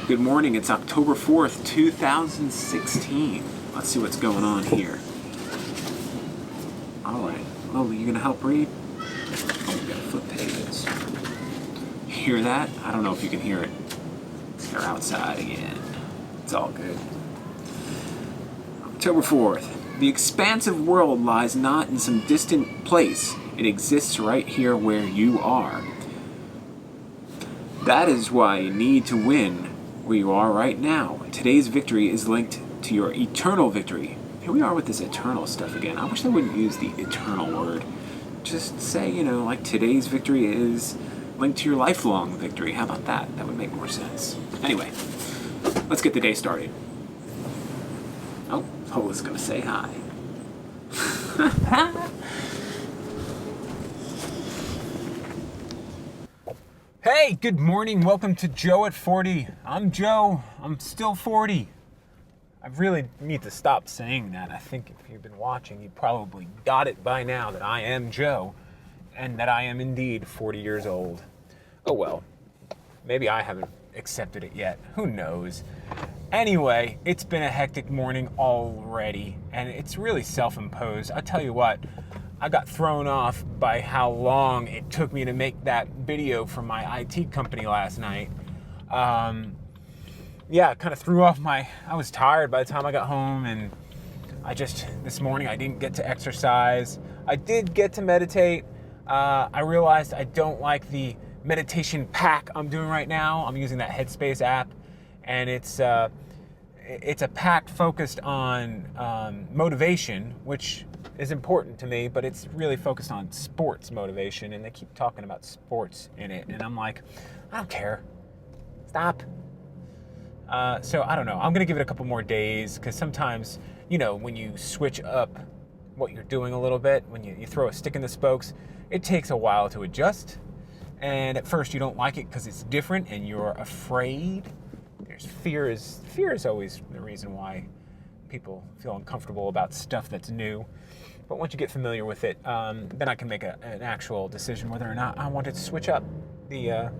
Good morning, it's October 4th, 2016. Let's see what's going on here. Alright, Lola, you gonna help read? Oh, we gotta flip pages. Hear that? I don't know if you can hear it. They're outside again. It's all good. October 4th. The expansive world lies not in some distant place. It exists right here where you are. That is why you need to win where you are right now. Today's victory is linked to your eternal victory. Here we are with this eternal stuff again. I wish they wouldn't use the eternal word. Just say, like today's victory is linked to your lifelong victory. How about that? That would make more sense. Anyway, let's get the day started. Oh, Lola's gonna say hi. Hey, good morning. Welcome to Joe at 40. I'm Joe. I'm still 40. I really need to stop saying that. I think if you've been watching, you probably got it by now that I am Joe and that I am indeed 40 years old. Oh well, maybe I haven't accepted it yet. Who knows? Anyway, it's been a hectic morning already, and it's really self-imposed. I tell you what, I got thrown off by how long it took me to make that video for my IT company last night. It kind of threw off I was tired by the time I got home, and this morning I didn't get to exercise. I did get to meditate. I realized I don't like the meditation pack I'm doing right now. I'm using that Headspace app, and it's a pack focused on motivation, which is important to me, but it's really focused on sports motivation, and they keep talking about sports in it, and I'm like, I don't care. Stop. So I don't know. I'm going to give it a couple more days, because sometimes, when you switch up what you're doing a little bit, when you throw a stick in the spokes, it takes a while to adjust. And at first you don't like it because it's different and you're afraid. Fear is always the reason why people feel uncomfortable about stuff that's new. But once you get familiar with it, then I can make an actual decision whether or not I want to switch up the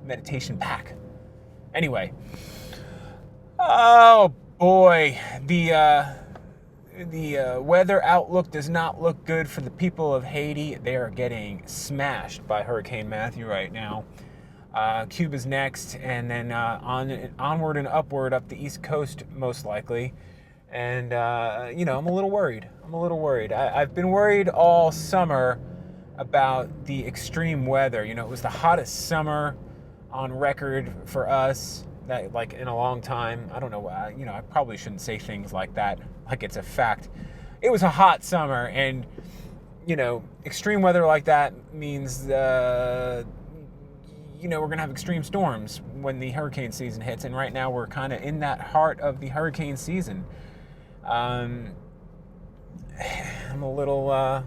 meditation pack. Anyway, oh boy, the weather outlook does not look good for the people of Haiti. They are getting smashed by Hurricane Matthew right now. Cuba's next, and then onward and upward up the East Coast, most likely. And, I'm a little worried. I've been worried all summer about the extreme weather. It was the hottest summer on record for us, that in a long time. I don't know why. I probably shouldn't say things like that, like it's a fact. It was a hot summer, and, extreme weather like that means, we're going to have extreme storms when the hurricane season hits, and right now we're kind of in that heart of the hurricane season. I'm a little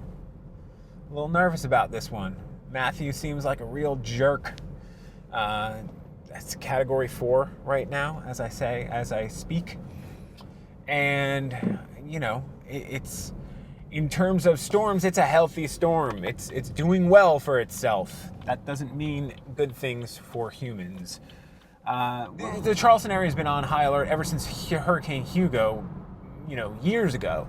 nervous about this one. Matthew seems like a real jerk. That's category 4 right now, as I speak. And, it's in terms of storms, it's a healthy storm. It's doing well for itself. That doesn't mean good things for humans. The Charleston area has been on high alert ever since Hurricane Hugo, years ago.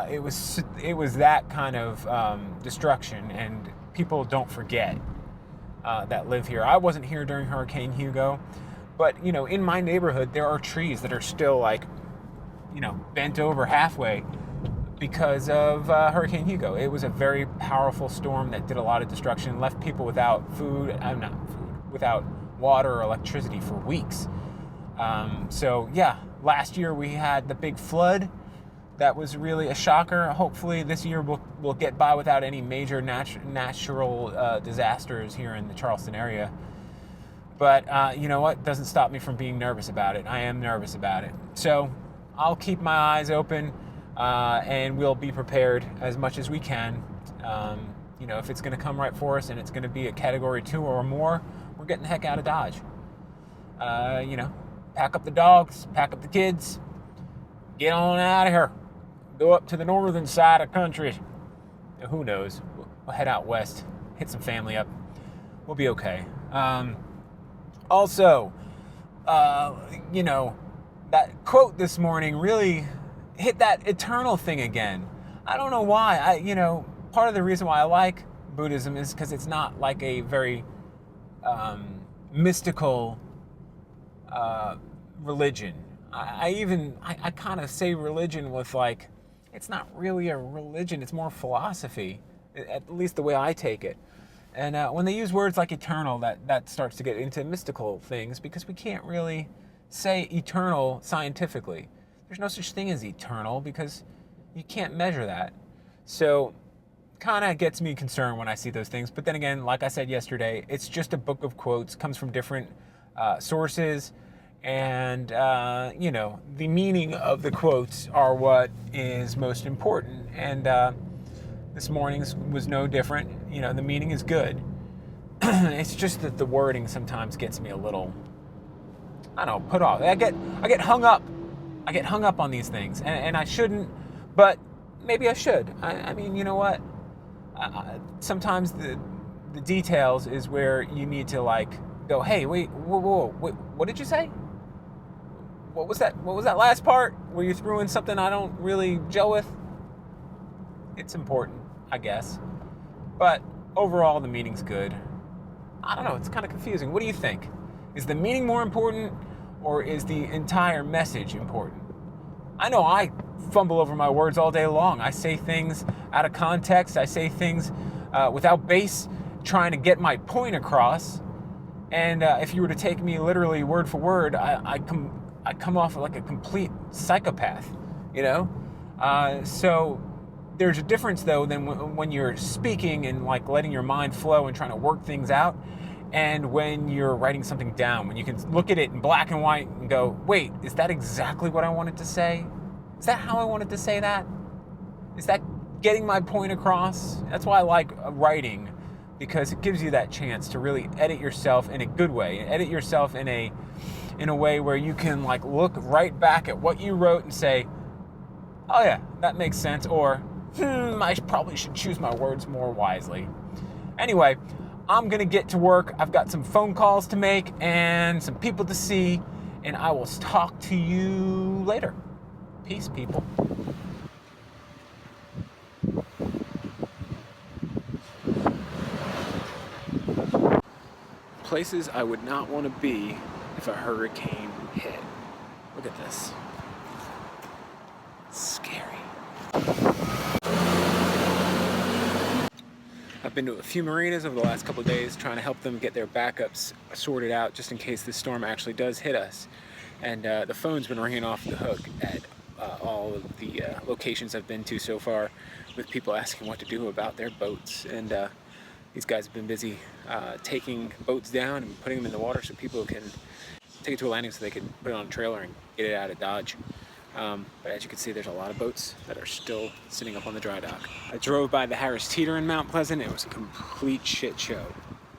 It was that kind of destruction, and people don't forget that live here. I wasn't here during Hurricane Hugo, but in my neighborhood there are trees that are still bent over halfway because of Hurricane Hugo. It was a very powerful storm that did a lot of destruction, left people without without water or electricity for weeks. Last year we had the big flood. That was really a shocker. Hopefully this year we'll get by without any major natural disasters here in the Charleston area. But you know what? Doesn't stop me from being nervous about it. I am nervous about it. So I'll keep my eyes open, and we'll be prepared as much as we can. If it's going to come right for us and it's going to be a category 2 or more, we're getting the heck out of Dodge. Pack up the dogs, pack up the kids, get on out of here. Go up to the northern side of the country. Who knows? We'll head out west, hit some family up. We'll be okay. Also, you know, that quote this morning really hit that eternal thing again. I don't know why. Part of the reason why I like Buddhism is because it's not like a very mystical religion. I kind of say religion with like, it's not really a religion, it's more philosophy, at least the way I take it. And when they use words like eternal, that starts to get into mystical things, because we can't really say eternal scientifically. There's no such thing as eternal because you can't measure that. So kind of gets me concerned when I see those things. But then again, like I said yesterday, it's just a book of quotes, comes from different sources. And, the meaning of the quotes are what is most important. And this morning's was no different. The meaning is good. It's just that the wording sometimes gets me a little, I don't know, put off. I get hung up. I get hung up on these things. And I shouldn't, but maybe I should. I mean, you know what? Sometimes the details is where you need to like go, hey, wait, whoa, what did you say? What was that last part where you threw in something I don't really gel with? It's important, I guess. But overall, the meaning's good. I don't know, it's kind of confusing. What do you think? Is the meaning more important, or is the entire message important? I know I fumble over my words all day long. I say things out of context. I say things without base, trying to get my point across. And if you were to take me literally word for word, I come off like a complete psychopath, So there's a difference, though, than when you're speaking and like letting your mind flow and trying to work things out, and when you're writing something down, when you can look at it in black and white and go, wait, is that exactly what I wanted to say? Is that how I wanted to say that? Is that getting my point across? That's why I like writing, because it gives you that chance to really edit yourself in a good way, edit yourself in a way where you can like look right back at what you wrote and say, oh yeah, that makes sense, or I probably should choose my words more wisely. Anyway, I'm gonna get to work. I've got some phone calls to make and some people to see, and I will talk to you later. Peace, people. Places I would not want to be if a hurricane hit. Look at this. It's scary. I've been to a few marinas over the last couple of days trying to help them get their backups sorted out just in case this storm actually does hit us. And the phone's been ringing off the hook at all of the locations I've been to so far, with people asking what to do about their boats. And these guys have been busy taking boats down and putting them in the water so people can take it to a landing so they can put it on a trailer and get it out of Dodge. But as you can see, there's a lot of boats that are still sitting up on the dry dock. I drove by the Harris Teeter in Mount Pleasant. It was a complete shit show.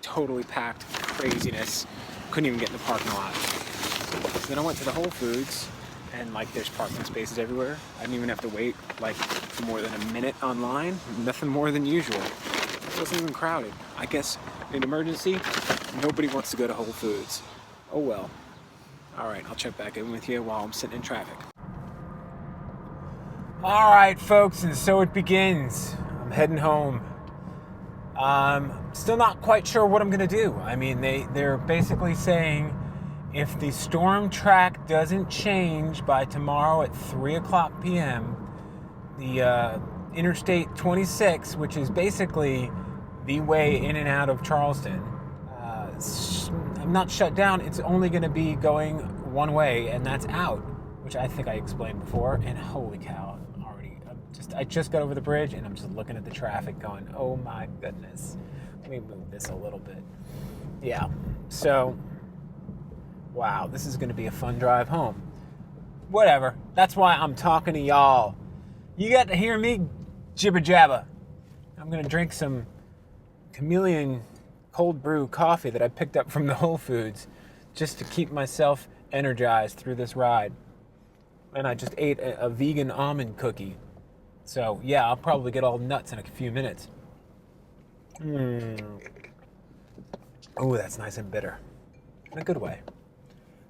Totally packed, craziness. Couldn't even get in the parking lot. So then I went to the Whole Foods, and like there's parking spaces everywhere. I didn't even have to wait like for more than a minute online. Nothing more than usual. It wasn't even crowded. I guess in an emergency, nobody wants to go to Whole Foods. Oh well. All right, I'll check back in with you while I'm sitting in traffic. All right, folks, and so it begins. I'm heading home. Still not quite sure what I'm gonna do. I mean, they're basically saying if the storm track doesn't change by tomorrow at 3:00 p.m., the Interstate 26, which is basically the way in and out of Charleston, not shut down. It's only going to be going one way, and that's out, which I think I explained before. And holy cow, I just got over the bridge, and I'm just looking at the traffic going, oh my goodness. Let me move this a little bit. Yeah, so, wow, this is going to be a fun drive home. Whatever, that's why I'm talking to y'all. You got to hear me jibber jabber. I'm going to drink some Chameleon cold brew coffee that I picked up from the Whole Foods just to keep myself energized through this ride. And I just ate a vegan almond cookie. So yeah, I'll probably get all nuts in a few minutes. Oh, that's nice and bitter. In a good way.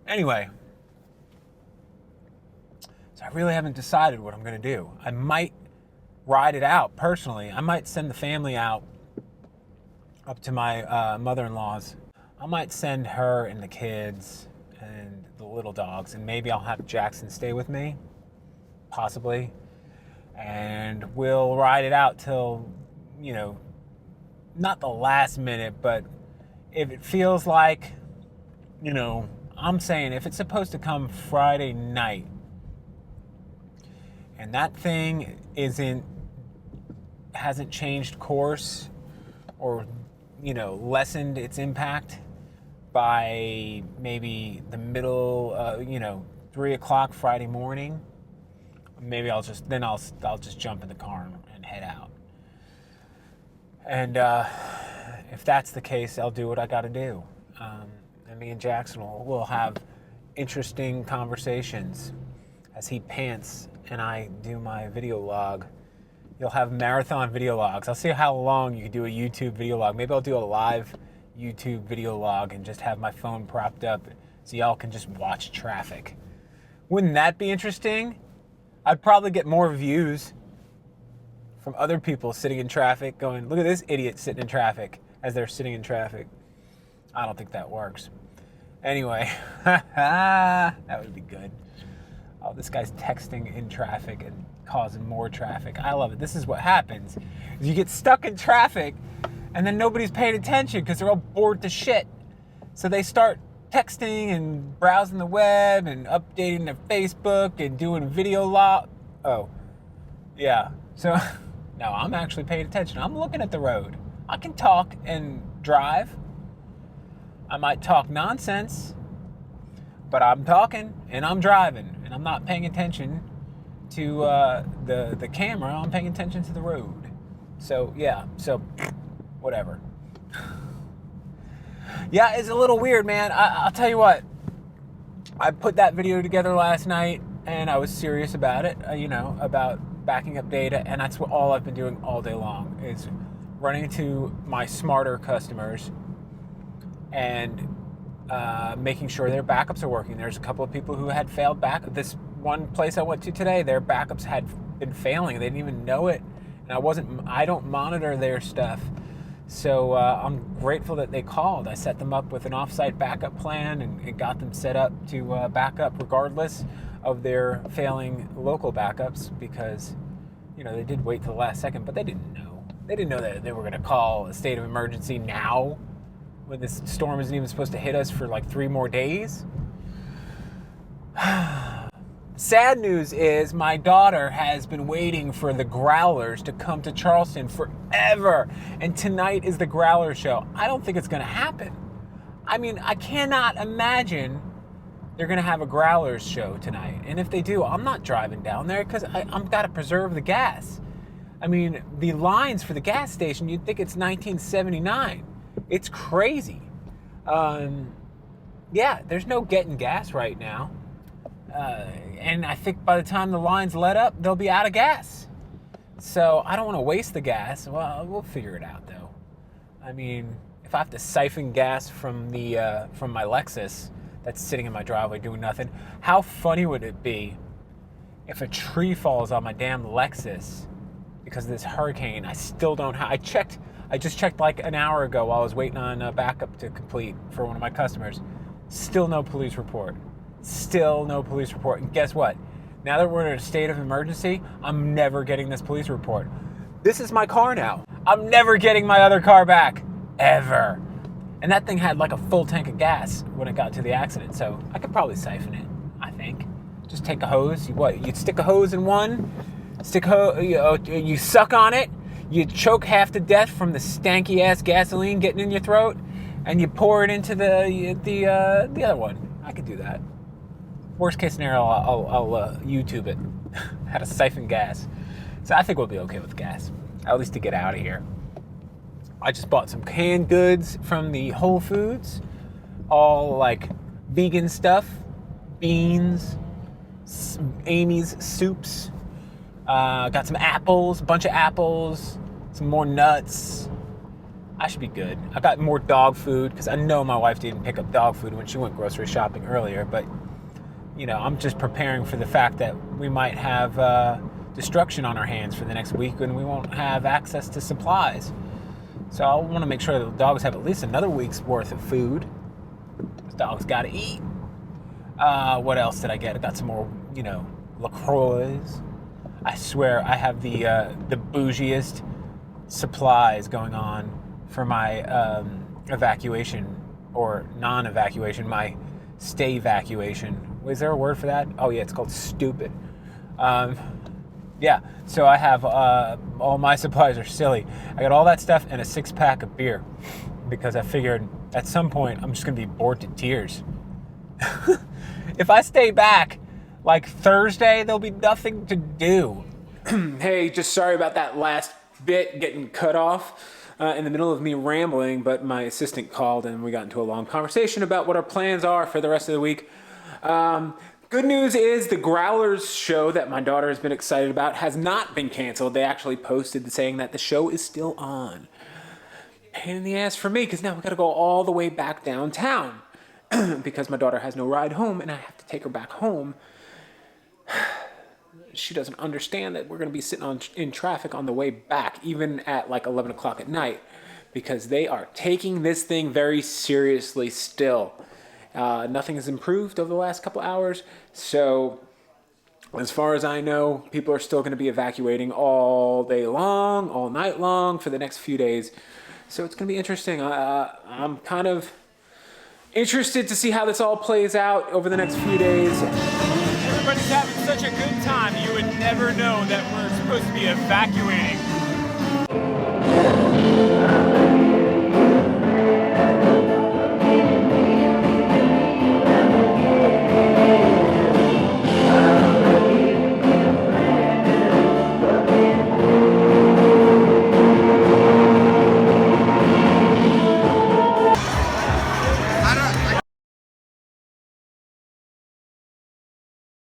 Anyway, so I really haven't decided what I'm going to do. I might ride it out personally. I might send the family out up to my mother-in-law's. I might send her and the kids and the little dogs, and maybe I'll have Jackson stay with me, possibly, and we'll ride it out till, you know, not the last minute, but if it feels like, you know, I'm saying if it's supposed to come Friday night and that thing hasn't changed course or, you know, lessened its impact by maybe the middle, 3:00 Friday morning, maybe I'll just jump in the car and head out. And if that's the case, I'll do what I got to do. And me and Jackson will have interesting conversations as he pants and I do my video log. You'll have marathon video logs. I'll see how long you can do a YouTube video log. Maybe I'll do a live YouTube video log and just have my phone propped up so y'all can just watch traffic. Wouldn't that be interesting? I'd probably get more views from other people sitting in traffic going, look at this idiot sitting in traffic, as they're sitting in traffic. I don't think that works. Anyway, that would be good. Oh, this guy's texting in traffic and causing more traffic. I love it. This is what happens. Is you get stuck in traffic and then nobody's paying attention because they're all bored to shit. So they start texting and browsing the web and updating their Facebook and doing video log. Oh, yeah. So, no, I'm actually paying attention. I'm looking at the road. I can talk and drive. I might talk nonsense, but I'm talking and I'm driving and I'm not paying attention to the camera. I'm paying attention to the road. So, yeah. So, whatever. Yeah, it's a little weird, man. I'll tell you what. I put that video together last night, and I was serious about it, about backing up data, and that's all I've been doing all day long, is running to my smarter customers and making sure their backups are working. There's a couple of people who had failed backup. This one place I went to today, their backups had been failing. They didn't even know it, and I don't monitor their stuff. So I'm grateful that they called. I set them up with an offsite backup plan and got them set up to back up regardless of their failing local backups because, they did wait till the last second, but they didn't know. They didn't know that they were going to call a state of emergency now when this storm isn't even supposed to hit us for like 3 more days. Sad news is my daughter has been waiting for the Growlers to come to Charleston forever. And tonight is the Growlers show. I don't think it's going to happen. I mean, I cannot imagine they're going to have a Growlers show tonight. And if they do, I'm not driving down there because I've got to preserve the gas. I mean, the lines for the gas station, you'd think it's 1979. It's crazy. Yeah, there's no getting gas right now. And I think by the time the lines let up, they'll be out of gas. So I don't want to waste the gas. Well, we'll figure it out, though. I mean, if I have to siphon gas from my Lexus that's sitting in my driveway doing nothing, how funny would it be if a tree falls on my damn Lexus because of this hurricane? I still don't I just checked like an hour ago while I was waiting on a backup to complete for one of my customers. Still no police report. Still no police report. And guess what? Now that we're in a state of emergency, I'm never getting this police report. This is my car now. I'm never getting my other car back. Ever. And that thing had like a full tank of gas when it got to the accident. So I could probably siphon it, I think. Just take a hose. You stick a hose in one. You suck on it. You choke half to death from the stanky ass gasoline getting in your throat. And you pour it into the other one. I could do that. Worst case scenario, I'll YouTube it. How to siphon gas. So I think we'll be okay with gas, at least to get out of here. I just bought some canned goods from the Whole Foods, all like vegan stuff, beans, Amy's soups. Got some apples, a bunch of apples, some more nuts. I should be good. I got more dog food because I know my wife didn't pick up dog food when she went grocery shopping earlier. But, I'm just preparing for the fact that we might have destruction on our hands for the next week and we won't have access to supplies. So I want to make sure that the dogs have at least another week's worth of food. Those dogs got to eat. What else did I get? I got some more, LaCroix. I swear I have the bougiest supplies going on for my evacuation or non-evacuation, my stay evacuation. Is there a word for that? Oh yeah, it's called stupid. Yeah, so I have all my supplies are silly. I got all that stuff and a 6-pack of beer because I figured at some point I'm just gonna be bored to tears. If I stay back like Thursday, there'll be nothing to do. Hey, just sorry about that last bit getting cut off in the middle of me rambling, but my assistant called and we got into a long conversation about what our plans are for the rest of the week. Good news is the Growlers show that my daughter has been excited about has not been canceled. They actually posted saying that the show is still on. Pain in the ass for me because now we got to go all the way back downtown because my daughter has no ride home and I have to take her back home. She doesn't understand that we're going to be sitting in traffic on the way back, even at like 11 o'clock at night, because they are taking this thing very seriously still. Nothing has improved over the last couple hours, so as far as I know, people are still going to be evacuating all day long, all night long for the next few days. So it's going to be interesting. I'm kind of interested to see how this all plays out over the next few days. Everybody's having such a good time, you would never know that we're supposed to be evacuating.